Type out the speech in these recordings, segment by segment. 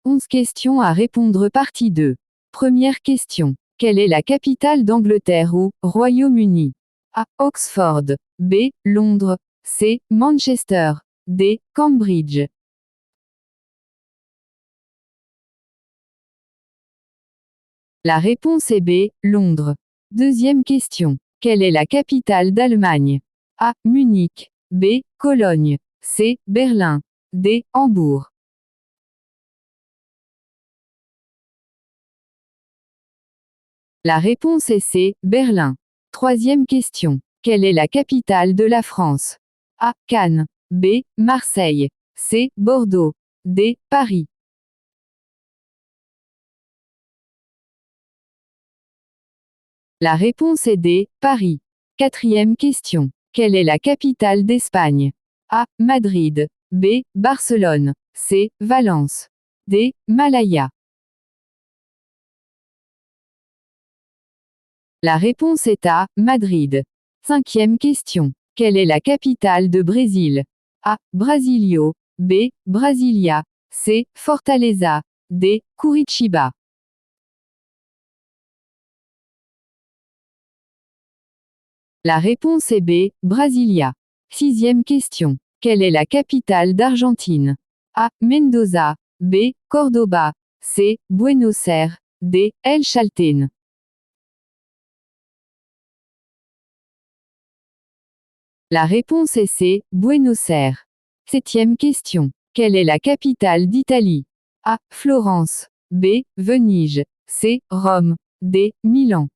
11 questions à répondre partie 2. Première question. Quelle est la capitale d'Angleterre ou Royaume-Uni? A. Oxford. B. Londres. C. Manchester. D. Cambridge. La réponse est B. Londres. Deuxième question. Quelle est la capitale d'Allemagne? A. Munich. B. Cologne. C. Berlin. D. Hambourg. La réponse est C. Berlin. Troisième question. Quelle est la capitale de la France? A. Cannes. B. Marseille. C. Bordeaux. D. Paris. La réponse est D. Paris. Quatrième question. Quelle est la capitale d'Espagne? A. Madrid. B. Barcelone. C. Valence. D. Malaya. La réponse est A. Madrid. Cinquième question. Quelle est la capitale de Brésil? A. Brasilia. B. Brasilia. C. Fortaleza. D. Curitiba. La réponse est B. Brasilia. Sixième question. Quelle est la capitale d'Argentine? A. Mendoza. B. Cordoba. C. Buenos Aires. D. El Chaltén. La réponse est C. Buenos Aires. Septième question. Quelle est la capitale d'Italie? A. Florence. B. Venise. C. Rome. D. Milan.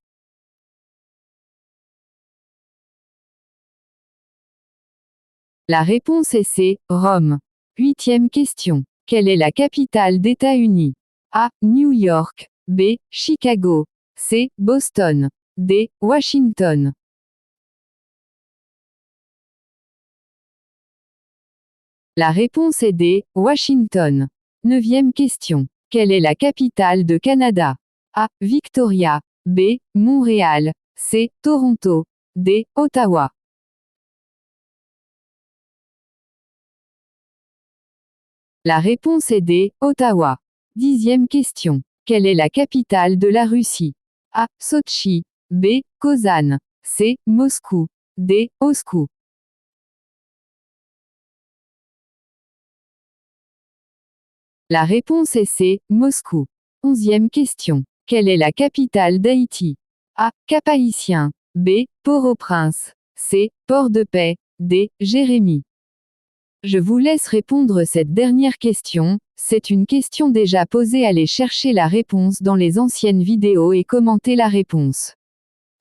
La réponse est C. Rome. Huitième question. Quelle est la capitale d'États-Unis? A. New York. B. Chicago. C. Boston. D. Washington. La réponse est D. Washington. Neuvième question. Quelle est la capitale de Canada? A. Victoria. B. Montréal. C. Toronto. D. Ottawa. La réponse est D. Ottawa. Dixième question. Quelle est la capitale de la Russie? A. Sotchi. B. Kazan. C. Moscou. D. Moscou. La réponse est C. Moscou. Onzième question. Quelle est la capitale d'Haïti? A. Cap-Haïtien. B. Port-au-Prince. C. Port-de-Paix. D. Jérémie. Je vous laisse répondre cette dernière question, c'est une question déjà posée, allez chercher la réponse dans les anciennes vidéos et commentez la réponse.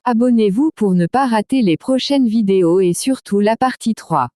Abonnez-vous pour ne pas rater les prochaines vidéos et surtout la partie 3.